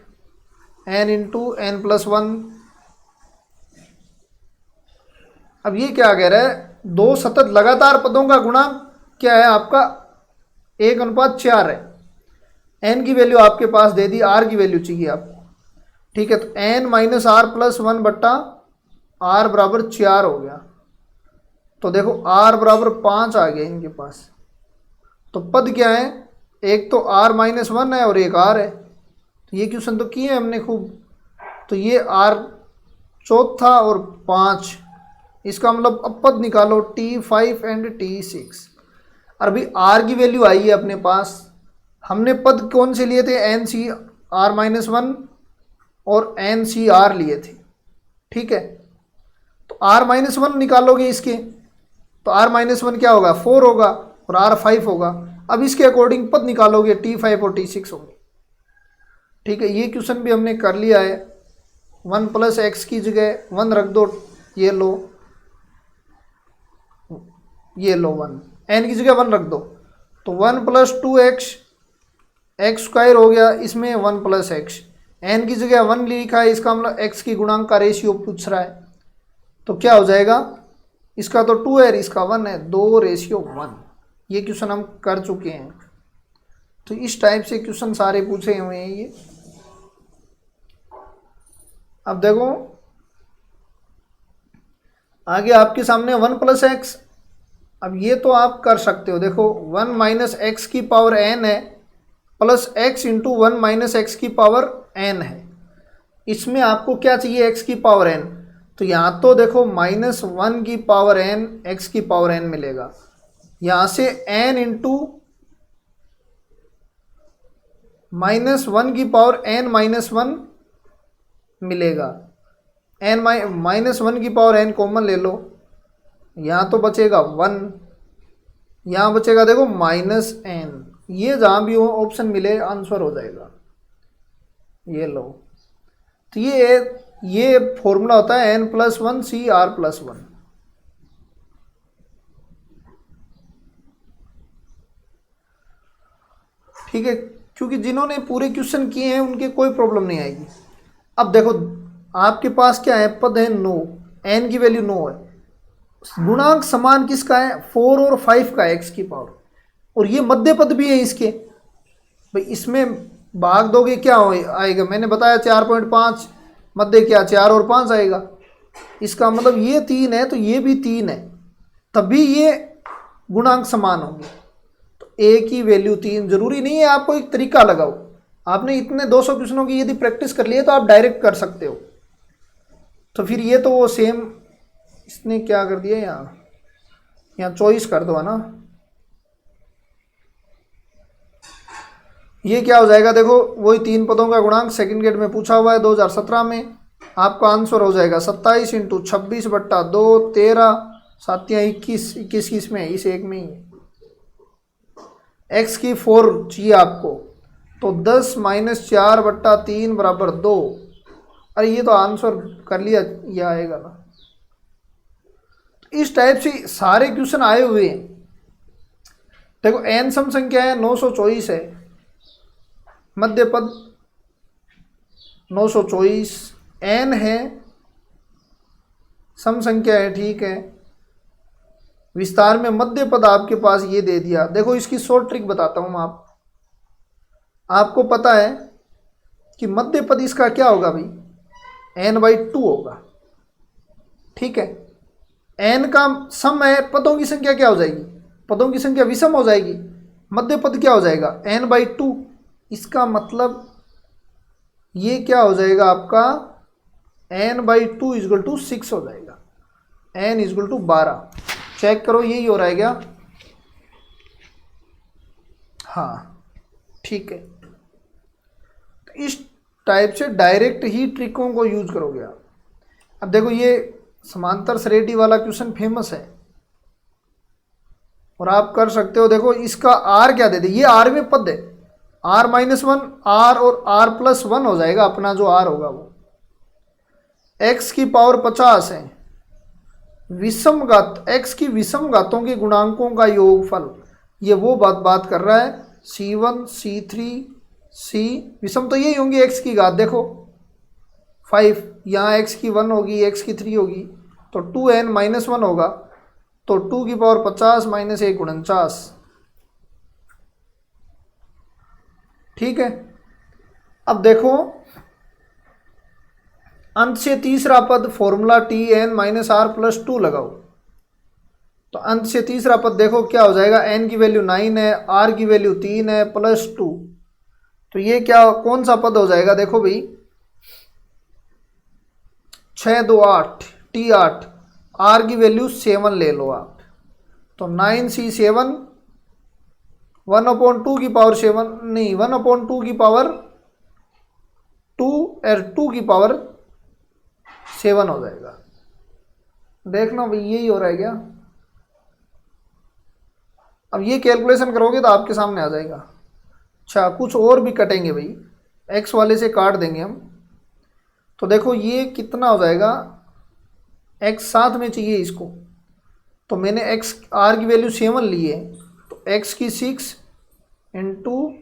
n इंटू एन प्लस 1। अब ये क्या कह रहा है, दो सतत लगातार पदों का गुणांक क्या है आपका 1:4 है। n की वैल्यू आपके पास दे दी, r की वैल्यू चाहिए आपको, ठीक है। तो n माइनस आर प्लस 1 बट्टा r बराबर 4 हो गया। तो देखो r बराबर 5 आ गया इनके पास। तो पद क्या है, एक तो r-1 है और एक r है। तो ये क्वेश्चन तो किए हमने खूब। तो ये r चौथा और 5, इसका मतलब अब पद निकालो T5 एंड T6। अभी r की वैल्यू आई है अपने पास, हमने पद कौन से लिए थे, NCr-1 और NCr लिए थे, ठीक है। तो r-1 निकालोगे इसके, तो r-1 क्या होगा, 4 होगा और r 5 होगा। अब इसके अकॉर्डिंग पद निकालोगे T5 और T6 होंगे, ठीक है। ये क्वेश्चन भी हमने कर लिया है। 1 प्लस एक्स की जगह 1 रख दो, ये लो 1, n की जगह 1 रख दो, तो 1 प्लस 2x, एक्स स्क्वायर हो गया, इसमें 1 प्लस एक्स, n की जगह 1 लिखा है, इसका मतलब x की गुणांक का रेशियो पूछ रहा है। तो क्या हो जाएगा, इसका तो 2 है, इसका 1 है, 2:1। ये क्वेश्चन हम कर चुके हैं। तो इस टाइप से क्वेश्चन सारे पूछे हुए हैं ये। अब देखो आगे आपके सामने 1 प्लस एक्स। अब ये तो आप कर सकते हो, देखो 1 माइनस एक्स की पावर n है plus x into 1 minus x की पावर n है। इसमें आपको क्या चाहिए, x की पावर n। तो यहाँ तो देखो -1 की पावर n x की पावर n मिलेगा, यहाँ से n इंटू -1 की पावर n-1 मिलेगा। -1 की पावर n कॉमन ले लो, यहाँ तो बचेगा 1, यहाँ बचेगा देखो -n। ये जहाँ भी हो ऑप्शन मिले आंसर हो जाएगा। ये लो, तो ये फॉर्मूला होता है n+1 CR+1। ठीक है, क्योंकि जिन्होंने पूरे क्वेश्चन किए हैं उनके कोई प्रॉब्लम नहीं आएगी। अब देखो आपके पास क्या है, पद है 9, n की वैल्यू 9 है, गुणांक समान किसका है, 4 और 5 का x की पावर, और ये मध्य पद भी है इसके। भाई इसमें भाग दोगे क्या आएगा, मैंने बताया 4.5, मध्य क्या 4 और 5 आएगा। इसका मतलब ये 3 है तो ये भी 3 है, तभी ये गुणांक समान होंगे। तो a की वैल्यू 3, जरूरी नहीं है आपको एक तरीका लगाओ। आपने इतने 200 क्वेश्चनों की यदि प्रैक्टिस कर लिए तो आप डायरेक्ट कर सकते हो। तो फिर ये तो वो सेम, इसने क्या कर दिया, यहाँ चॉइस कर दो, है ना। ये क्या हो जाएगा, देखो वही 3 पदों का गुणांक सेकंड ग्रेड में पूछा हुआ है 2017 में। आपका आंसर हो जाएगा 27 इंटू 26/2, 13, 7 या 21, 21 किस में है, इस एक में ही है। x की 4 चाहिए आपको, तो 10 - 4/3 बराबर 2। अरे ये तो आंसर कर लिया, ये आएगा ना। इस टाइप से सारे क्वेश्चन आए हुए हैं। देखो n सम संख्या है 924 है, मध्य पद 924, n है सम संख्या है, ठीक है। विस्तार में मध्य पद आपके पास ये दे दिया। देखो इसकी शॉर्ट ट्रिक बताता हूँ मैं आपको पता है कि मध्य पद इसका क्या होगा भाई, n/2 होगा, ठीक है। n का सम है, पदों की संख्या क्या हो जाएगी, पदों की संख्या विषम हो जाएगी, मध्य पद क्या हो जाएगा n/2। इसका मतलब ये क्या हो जाएगा आपका n/2 = 6 हो जाएगा, n = 12। चेक करो यही हो रहा है क्या, हाँ ठीक है। तो इस टाइप से डायरेक्ट ही ट्रिकों को यूज करोगे आप। अब देखो ये समांतर श्रेणी वाला क्वेश्चन फेमस है और आप कर सकते हो। देखो इसका आर क्या दे दे, ये आर में पद है, r-1 आर और r+1 हो जाएगा अपना जो आर होगा वो। x की पावर 50 है, विषम घात x की विषम घातों के गुणांकों का योगफल, ये वो बात कर रहा है। c1 c3 c विषम तो यही होंगी x की घात, देखो 5, यहाँ x की 1 होगी, x की 3 होगी, तो 2n-1 होगा, तो 2 की पावर 50 माइनस 1 49। ठीक है। अब देखो अंत से तीसरा पद फॉर्मूला Tn-r+2 लगाओ, तो अंत से तीसरा पद देखो क्या हो जाएगा, n की वैल्यू 9 है, r की वैल्यू 3 है, +2, तो ये क्या कौन सा पद हो जाएगा, देखो भाई 6 2 8 T8, r की वैल्यू 7 ले लो आप, तो 9c7 1/2 की पावर 7 नहीं 1/2 की पावर 2 और 2 की पावर 7 हो जाएगा। देखना भाई यही हो रहा है क्या। अब ये कैलकुलेशन करोगे तो आपके सामने आ जाएगा। अच्छा कुछ और भी कटेंगे भाई, एक्स वाले से काट देंगे हम, तो देखो ये कितना हो जाएगा, एक्स साथ में चाहिए इसको, तो मैंने एक्स आर की वैल्यू 7 ली है, तो एक्स की 6 इंटू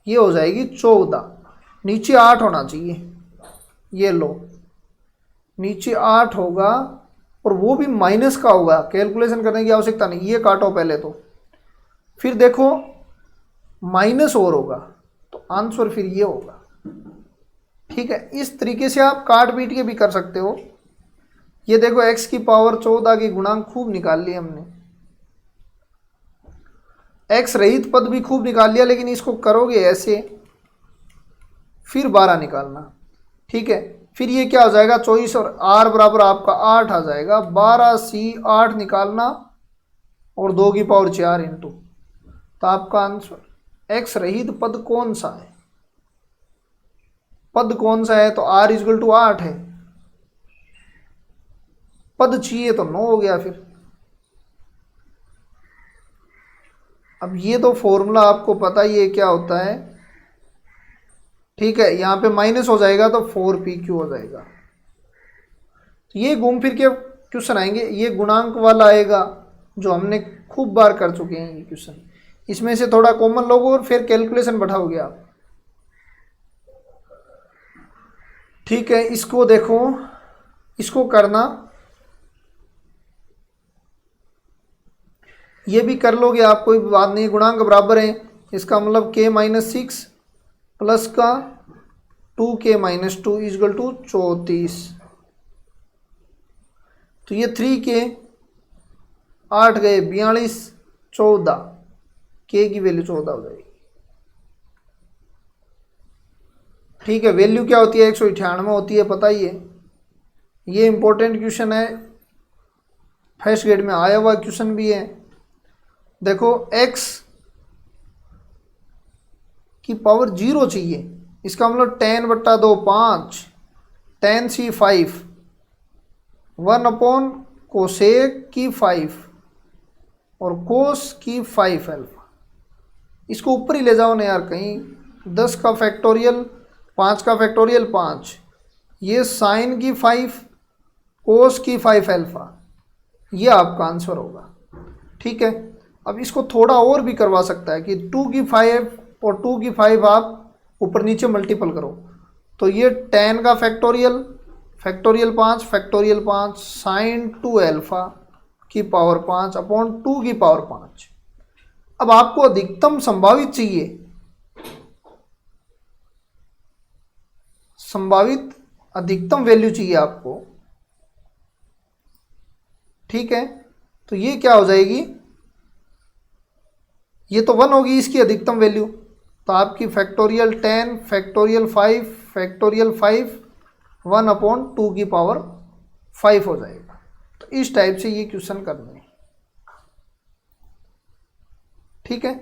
ये हो जाएगी 14, नीचे 8 होना चाहिए, ये लो नीचे 8 होगा और वो भी माइनस का होगा, कैलकुलेशन करने की आवश्यकता नहीं, ये काटो पहले तो, फिर देखो माइनस और होगा, तो आंसर फिर ये होगा। ठीक है, इस तरीके से आप काट पीट के भी कर सकते हो। ये देखो x की पावर 14 की गुणांक खूब निकाल लिए हमने, x रहित पद भी खूब निकाल लिया, लेकिन इसको करोगे ऐसे फिर 12 निकालना। ठीक है, फिर ये क्या हो जाएगा 24 और r बराबर आपका 8 आ जाएगा, 12c8 निकालना और 2 की पावर 4 इंटू, तो आपका आंसर x रहित पद कौन सा है, पद कौन सा है, तो r = 8 है, पद चाहिए तो 9 हो गया फिर। अब ये तो फॉर्मूला आपको पता ही है क्या होता है। ठीक है, यहाँ पे माइनस हो जाएगा तो 4pq हो जाएगा। तो ये घूम फिर के क्वेश्चन आएंगे, ये गुणांक वाला आएगा जो हमने खूब बार कर चुके हैं ये क्वेश्चन, इसमें से थोड़ा कॉमन लोगो और फिर कैलकुलेशन बढ़ाओगे आप। ठीक है, इसको देखो, इसको करना, ये भी कर लोगे आप, कोई बात नहीं, गुणांक बराबर है, इसका मतलब k-6 प्लस का 2k-2 = 34, तो ये 3k 8 गए 42 14, k की वैल्यू 14 हो जाएगी। ठीक है, वैल्यू क्या होती है 198 होती है, पता ही है, ये इंपॉर्टेंट क्वेश्चन है, फर्स्ट ग्रेड में आया हुआ क्वेश्चन भी है। देखो x की पावर 0 चाहिए, इसका मतलब 10/2 5, 10c5 1/cosec की 5 और cos की 5 अल्फा, इसको ऊपर ही ले जाओ ना यार कहीं, 10 का फैक्टोरियल 5 का फैक्टोरियल 5, ये साइन की 5 cos की 5 अल्फा, ये आपका आंसर होगा। ठीक है, अब इसको थोड़ा और भी करवा सकता है कि 2 की 5 और 2 की 5 आप ऊपर नीचे मल्टीपल करो, तो ये 10 का फैक्टोरियल 5 साइन 2 अल्फा की पावर 5 अपॉन 2 की पावर 5। अब आपको अधिकतम संभावित चाहिए, संभावित अधिकतम वैल्यू चाहिए आपको। ठीक है, तो ये क्या हो जाएगी, ये तो 1 होगी इसकी अधिकतम वैल्यू, तो आपकी फैक्टोरियल 10 फैक्टोरियल 5 फैक्टोरियल 5 1/2 की पावर 5 हो जाएगा। तो इस टाइप से ये क्वेश्चन करना है। ठीक है,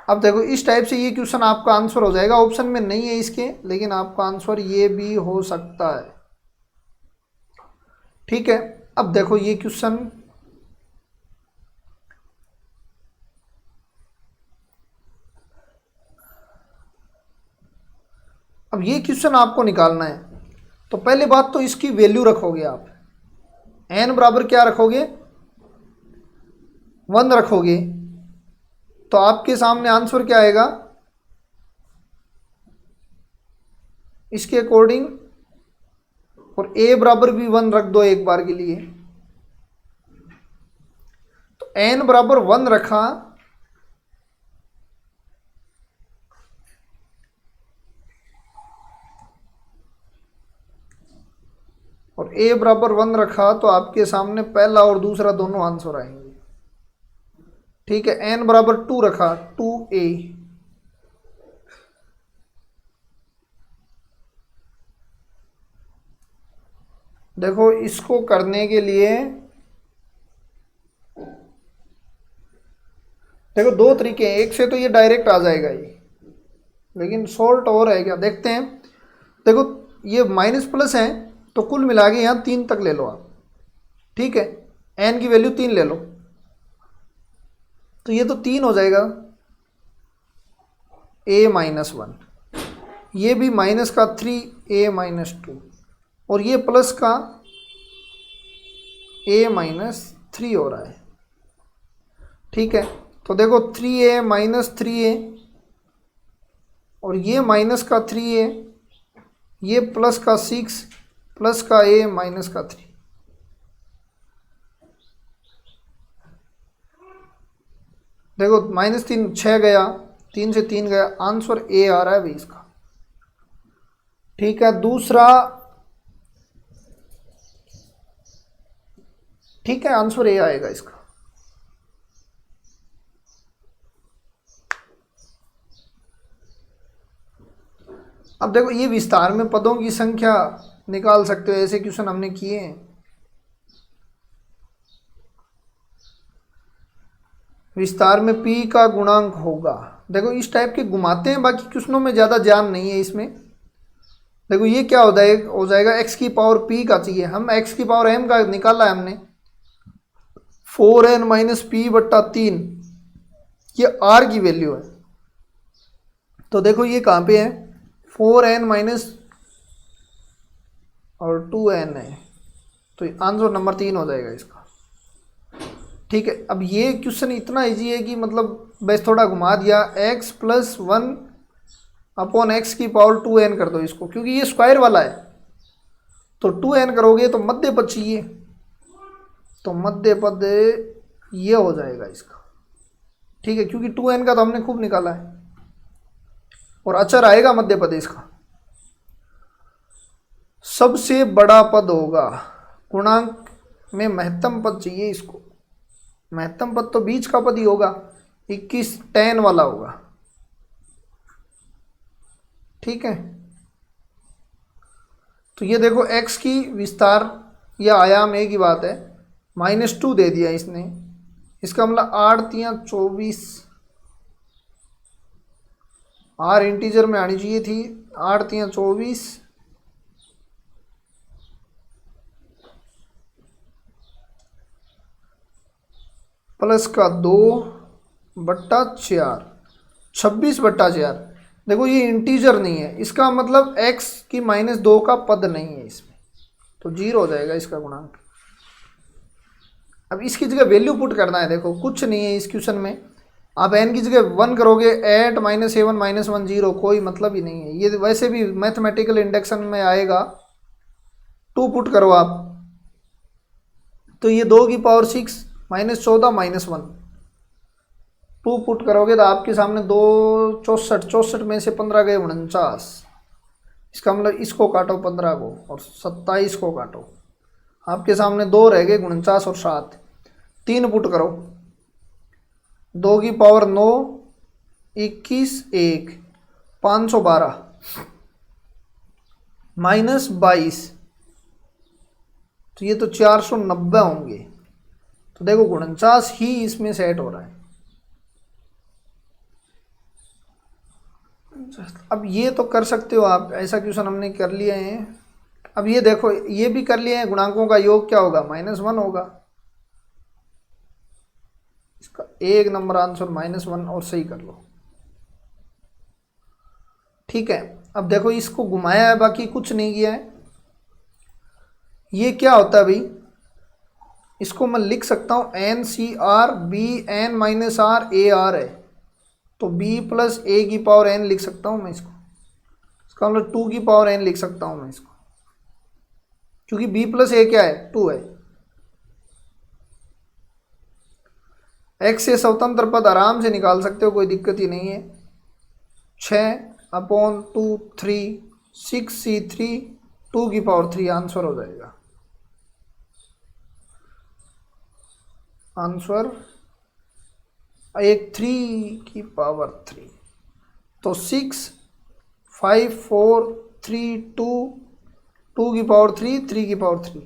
अब देखो इस टाइप से ये क्वेश्चन आपका आंसर हो जाएगा, ऑप्शन में नहीं है इसके, लेकिन आपका आंसर ये भी हो सकता है। ठीक है, अब देखो ये क्वेश्चन आपको निकालना है। तो पहली बात तो इसकी वैल्यू रखोगे आप, n बराबर क्या रखोगे, 1 रखोगे, तो आपके सामने आंसर क्या आएगा इसके अकॉर्डिंग, और a बराबर भी 1 रख दो एक बार के लिए। तो n बराबर 1 रखा, और a बराबर 1 रखा, तो आपके सामने पहला और दूसरा दोनों आंसर आएंगे। ठीक है, n बराबर 2 रखा, 2a, देखो इसको करने के लिए देखो दो तरीके हैं, एक से तो ये डायरेक्ट आ जाएगा ये, लेकिन सॉल्ट और है क्या देखते हैं। देखो ये माइनस प्लस है, तो कुल मिला के यहाँ 3 तक ले लो आप। ठीक है, n की वैल्यू 3 ले लो, तो ये तो 3 हो जाएगा, a माइनस 1, ये भी माइनस का 3a माइनस 2, और ये प्लस का a माइनस 3 हो रहा है। ठीक है, तो देखो 3a माइनस 3a, और ये माइनस का 3a, ये प्लस का 6 प्लस का a माइनस का 3। देखो माइनस 3 6 गया, 3 से 3 गया, आंसर a आ रहा है भाई इसका। ठीक है, दूसरा, ठीक है आंसर a आएगा इसका। अब देखो ये विस्तार में पदों की संख्या निकाल सकते हो, ऐसे क्वेश्चन हमने किए हैं। विस्तार में p का गुणांक होगा, देखो इस टाइप के घुमाते हैं, बाकी क्वेश्चनों में ज़्यादा ज्ञान नहीं है इसमें। देखो ये क्या हो जाएगा x की पावर p का चाहिए, हम x की पावर m का निकाला है हमने, 4n माइनस पी बट्टा 3, ये r की वैल्यू है। तो देखो ये कहाँ पे है, 4n माइनस और 2n है, तो आंसर नंबर 3 हो जाएगा इसका। ठीक है, अब ये क्वेश्चन इतना इजी है कि मतलब बस थोड़ा घुमा दिया, x प्लस 1 अपॉन एक्स की पावर 2n कर दो इसको, क्योंकि ये स्क्वायर वाला है, तो 2n करोगे तो मध्य पद चाहिए, तो मध्य पद ये हो जाएगा इसका। ठीक है, क्योंकि 2n का तो हमने खूब निकाला है, और अचर आएगा मध्य पद इसका। सबसे बड़ा पद होगा, गुणांक में महत्तम पद चाहिए इसको, महत्तम पद तो बीच का पद ही होगा, 21 tan वाला होगा। ठीक है, तो ये देखो x की विस्तार या आयाम एक ही बात है, -2 दे दिया इसने, इसका मतलब 8 तियां 24, r इंटीजर में आनी चाहिए थी, 8 तियां 24 प्लस का 2 बट्टा 4, 26 बट्टा 4। देखो ये इंटीजर नहीं है, इसका मतलब x की -2 का पद नहीं है इसमें, तो 0 हो जाएगा इसका गुणांक। अब इसकी जगह वैल्यू पुट करना है, देखो कुछ नहीं है इस क्वेश्चन में, आप n की जगह 1 करोगे, 8 -7 -1 0, कोई मतलब ही नहीं है, ये वैसे भी मैथमेटिकल इंडक्शन में आएगा। 2 पुट करो आप, तो ये 2 की पावर 6 -14 -1, 2 पुट करोगे तो आपके सामने 2 64 में से 15 गए 49, इसका मतलब इसको काटो 15 को और 27 को काटो, आपके सामने 2 रह गए 49 और 7, 3 पुट करो, 2 की पावर 9 21 1 512 -22, तो ये तो 490 होंगे। तो देखो 49 ही इसमें सेट हो रहा है। अब ये तो कर सकते हो आप, ऐसा क्वेश्चन हमने कर लिया है। अब ये देखो, ये भी कर लिया है, गुणांकों का योग क्या होगा, -1 होगा। इसका एक नंबर आंसर -1 और सही कर लो। ठीक है, अब देखो इसको घुमाया है, बाकी कुछ नहीं किया है। ये क्या होता है भाई, इसको मैं लिख सकता हूँ NCR BN - R AR है, तो B + A⁴ लिख सकता हूँ मैं इसको। इसका मतलब 2⁴ लिख सकता हूँ मैं इसको, क्योंकि B + A क्या है, 2 है। x से स्वतंत्र पद आराम से निकाल सकते हो, कोई दिक्कत ही नहीं है। 6/2 3 6C3 2⁴ आंसर हो जाएगा। आंसर एक 3⁴, तो 6 5 4 3 2 2⁴ 3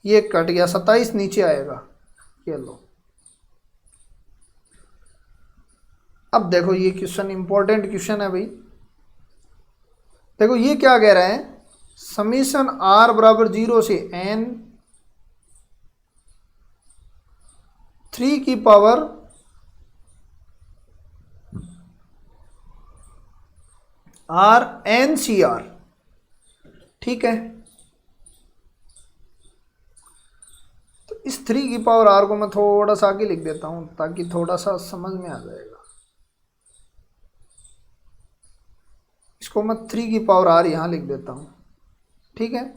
ये कट गया, 27 नीचे आएगा। ये लो। अब देखो ये क्वेश्चन इंपॉर्टेंट क्वेश्चन है भाई। देखो ये क्या कह रहा है, समीशन r = 0 से n 3⁴ r NCR। ठीक है, तो इस 3⁴ को मैं थोड़ा सा आगे लिख देता हूं ताकि थोड़ा सा समझ में आ जाएगा। इसको मैं 3⁴ यहाँ लिख देता हूँ। ठीक है,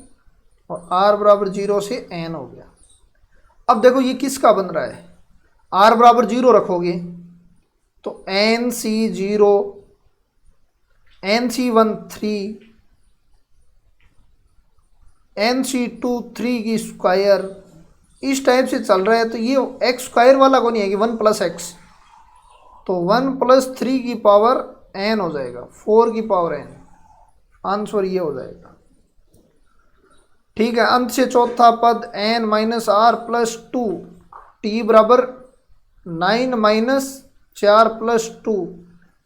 और r = 0 से n हो गया। अब देखो ये किसका बन रहा है, r = 0 रखोगे तो NC0 NC1 3 NC2 3² इस टाइप से चल रहा है। तो ये x² वाला को नहीं है कि 1 + x, तो 1 + 3⁴n हो जाएगा, 4⁴n। आंसर ये हो जाएगा। ठीक है, अंत से चौथा पद n - R + 2 t = 9 - 4 + 2,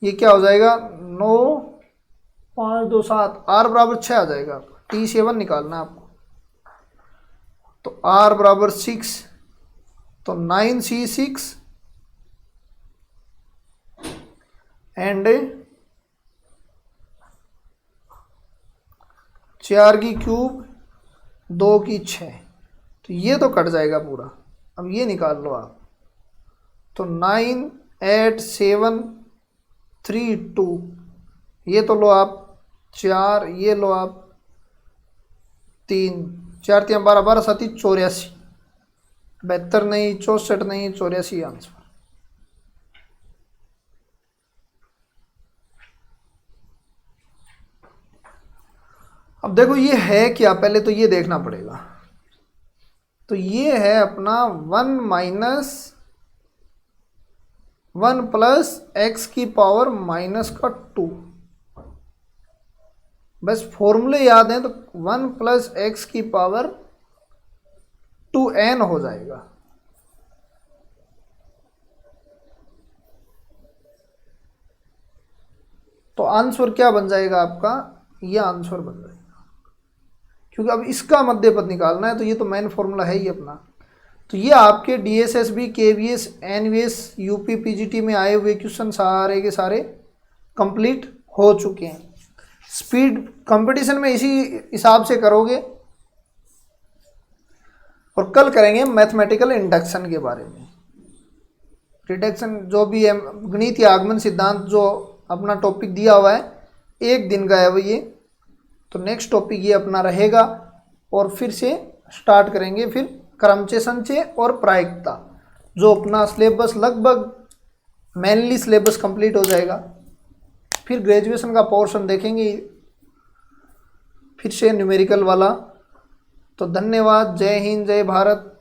ये क्या हो जाएगा, 9 5 2 7, r = 6 आ जाएगा। T7 निकालना है आपको, तो r = 6, तो 9C6 एंड 4³ 2/6, तो ये तो कट जाएगा पूरा। अब ये निकाल लो आप, तो 9 8 7 3 2, ये तो लो आप 4, ये लो आप 3, 4 3 12 12 7 84, 72 नहीं 64 नहीं 84 आंसर। अब देखो ये है क्या, पहले तो ये देखना पड़ेगा। तो ये है अपना 1 - 1 + x⁻²। बस फॉर्मूले याद हैं तो 1 + x⁻2n हो जाएगा। तो आंसर क्या बन जाएगा आपका, ये आंसर बन जाएगा, क्योंकि अब इसका मध्य पद निकालना है, तो ये तो मेन फॉर्मूला है ही अपना। तो ये आपके DSSB KVS NVS UP PGT में आए हुए क्वेश्चन सारे के सारे कंप्लीट हो चुके हैं। स्पीड कंपटीशन में इसी हिसाब से करोगे, और कल करेंगे मैथमेटिकल इंडक्शन के बारे में। रिडक्शन जो भी है, गणित या आगमन सिद्धांत जो अपना टॉपिक दिया हुआ है, एक दिन का है वो ये। तो नेक्स्ट टॉपिक ये अपना रहेगा, और फिर से स्टार्ट करेंगे फिर क्रमचय संचय और प्रायिकता, जो अपना सिलेबस लगभग मेनली सिलेबस कंप्लीट हो जाएगा। फिर ग्रेजुएशन का पोर्शन देखेंगे फिर से न्यूमेरिकल वाला। तो धन्यवाद, जय हिंद, जय भारत।